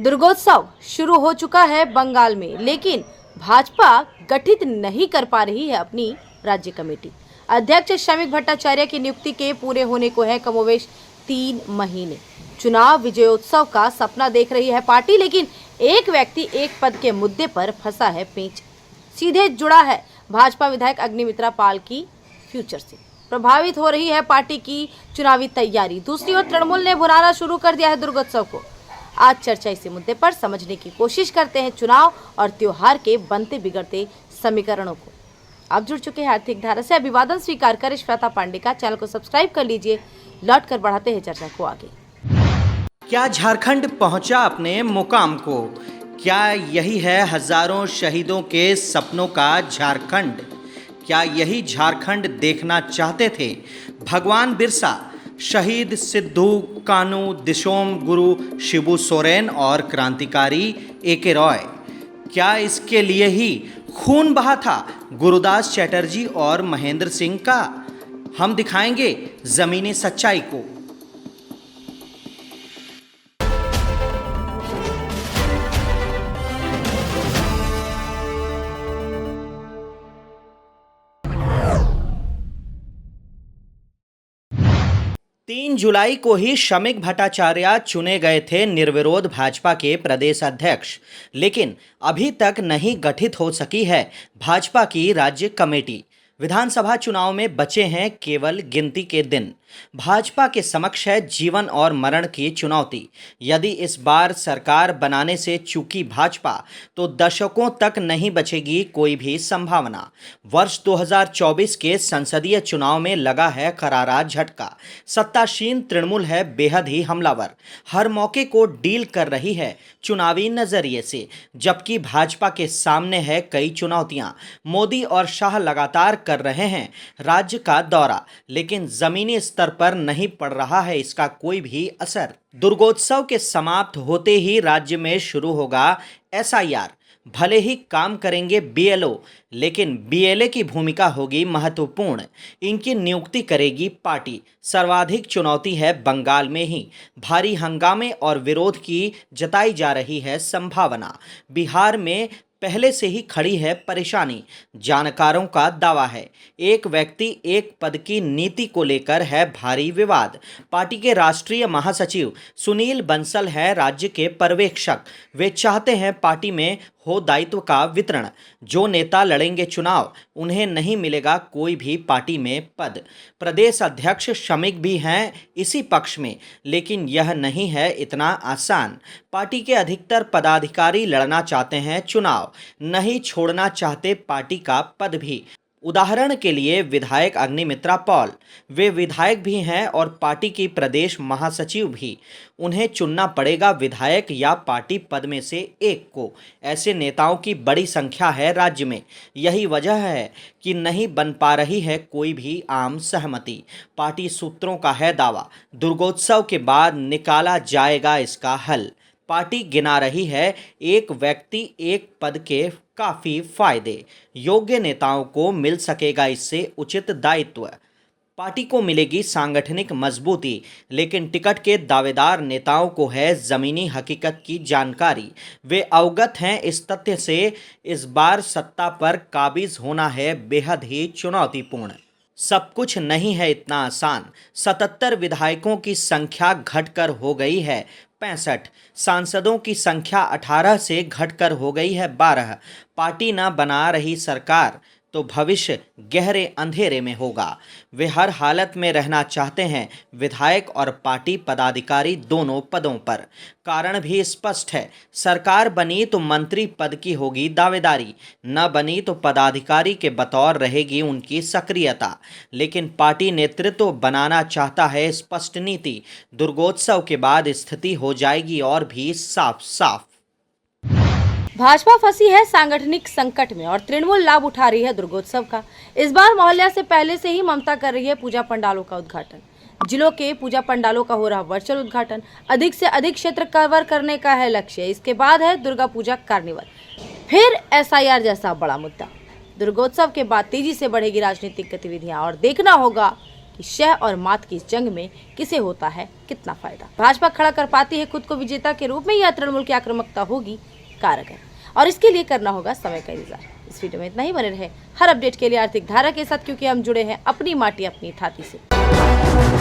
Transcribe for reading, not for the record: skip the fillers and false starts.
दुर्गोत्सव शुरू हो चुका है बंगाल में, लेकिन भाजपा गठित नहीं कर पा रही है अपनी राज्य कमेटी। अध्यक्ष शमीक भट्टाचार्य की नियुक्ति के पूरे होने को है कमोवेश 3 महीने। चुनाव विजयोत्सव का सपना देख रही है पार्टी, लेकिन एक व्यक्ति एक पद के मुद्दे पर फंसा है पेंच। सीधे जुड़ा है भाजपा विधायक अग्निमित्रा पाल की फ्यूचर से। प्रभावित हो रही है पार्टी की चुनावी तैयारी। दूसरी ओर तृणमूल ने भुनाना शुरू कर दिया है दुर्गोत्सव को। आज चर्चा इसी मुद्दे पर समझने की कोशिश करते हैं चुनाव और त्योहार के बनते बिगड़ते समीकरणों को। आप जुड़ चुके हैं आर्थिक धारा से। अभिवादन स्वीकार कर श्वेता पांडे का चैनल को सब्सक्राइब कर लीजिए। लौट कर बढ़ाते हैं चर्चा को आगे। क्या झारखंड पहुंचा अपने मुकाम को? क्या यही है हजारों शहीदों के सपनों का झारखंड? क्या यही झारखंड देखना चाहते थे भगवान बिरसा, शहीद सिद्धू कानू, दिशोम गुरु शिबू सोरेन और क्रांतिकारी ए.के. रॉय? क्या इसके लिए ही खून बहा था गुरुदास चैटर्जी और महेंद्र सिंह का? हम दिखाएंगे जमीनी सच्चाई को। 3 जुलाई को ही शमीक भट्टाचार्य चुने गए थे निर्विरोध भाजपा के प्रदेश अध्यक्ष, लेकिन अभी तक नहीं गठित हो सकी है भाजपा की राज्य कमेटी। विधानसभा चुनाव में बचे हैं केवल गिनती के दिन। भाजपा के समक्ष है जीवन और मरण की चुनौती। यदि इस बार सरकार बनाने से चूकी भाजपा तो दशकों तक नहीं बचेगी कोई भी संभावना। वर्ष 2024 के संसदीय चुनाव में लगा है करारा झटका। सत्तासीन तृणमूल है बेहद ही हमलावर, हर मौके को डील कर रही है चुनावी नजरिए से, जबकि भाजपा के सामने है कई चुनौतियां। मोदी और शाह लगातार कर रहे हैं राज्य का दौरा, लेकिन जमीनी स्तर पर नहीं पड़ रहा है इसका कोई भी असर। दुर्गोत्सव के समाप्त होते ही राज्य में शुरू होगा एसआईआर। भले ही काम करेंगे बीएलओ, लेकिन बीएलए की भूमिका होगी महत्वपूर्ण। इनकी नियुक्ति करेगी पार्टी। सर्वाधिक चुनौती है बंगाल में ही। भारी हंगामे और विरोध की जताई जा रही है संभावना। बिहार में पहले से ही खड़ी है परेशानी। जानकारों का दावा है एक व्यक्ति एक पद की नीति को लेकर है भारी विवाद। पार्टी के राष्ट्रीय महासचिव सुनील बंसल है राज्य के पर्यवेक्षक। वे चाहते हैं पार्टी में हो दायित्व का वितरण। जो नेता लड़ेंगे चुनाव, उन्हें नहीं मिलेगा कोई भी पार्टी में पद। प्रदेश अध्यक्ष शमीक भी हैं इसी पक्ष में, लेकिन यह नहीं है इतना आसान। पार्टी के अधिकतर पदाधिकारी लड़ना चाहते हैं चुनाव, नहीं छोड़ना चाहते पार्टी का पद भी। उदाहरण के लिए विधायक अग्निमित्रा पाल, वे विधायक भी हैं और पार्टी की प्रदेश महासचिव भी। उन्हें चुनना पड़ेगा विधायक या पार्टी पद में से एक को। ऐसे नेताओं की बड़ी संख्या है राज्य में। यही वजह है कि नहीं बन पा रही है कोई भी आम सहमति। पार्टी सूत्रों का है दावा, दुर्गोत्सव के बाद निकाला जाएगा इसका हल। पार्टी गिना रही है एक व्यक्ति एक पद के काफ़ी फायदे। योग्य नेताओं को मिल सकेगा इससे उचित दायित्व। पार्टी को मिलेगी सांगठनिक मजबूती, लेकिन टिकट के दावेदार नेताओं को है ज़मीनी हकीकत की जानकारी। वे अवगत हैं इस तथ्य से इस बार सत्ता पर काबिज होना है बेहद ही चुनौतीपूर्ण। सब कुछ नहीं है इतना आसान। 77 विधायकों की संख्या घटकर हो गई है 65। सांसदों की संख्या 18 से घटकर हो गई है 12। पार्टी न बना रही सरकार तो भविष्य गहरे अंधेरे में होगा। वे हर हालत में रहना चाहते हैं विधायक और पार्टी पदाधिकारी दोनों पदों पर। कारण भी स्पष्ट है, सरकार बनी तो मंत्री पद की होगी दावेदारी, न बनी तो पदाधिकारी के बतौर रहेगी उनकी सक्रियता। लेकिन पार्टी नेतृत्व बनाना चाहता है स्पष्ट नीति। दुर्गोत्सव के बाद स्थिति हो जाएगी और भी साफ साफ। भाजपा फंसी है सांगठनिक संकट में और तृणमूल लाभ उठा रही है दुर्गोत्सव का। इस बार मोहल्ला से पहले से ही ममता कर रही है पूजा पंडालों का उद्घाटन। जिलों के पूजा पंडालों का हो रहा वर्चुअल उद्घाटन। अधिक से अधिक क्षेत्र कवर करने का है लक्ष्य। इसके बाद है दुर्गा पूजा कार्निवल, फिर एसआईआर जैसा बड़ा मुद्दा। दुर्गोत्सव के बाद तेजी से बढ़ेगी राजनीतिक गतिविधियां और देखना होगा कि शह और मात की इस जंग में किसे होता है कितना फायदा। भाजपा खड़ा कर पाती है खुद को विजेता के रूप में या तृणमूल की आक्रामकता होगी कारगर, और इसके लिए करना होगा समय का इंतजार। इस वीडियो में इतना ही। बने रहे हर अपडेट के लिए आर्थिक धारा के साथ, क्योंकि हम जुड़े हैं अपनी माटी अपनी थाती से।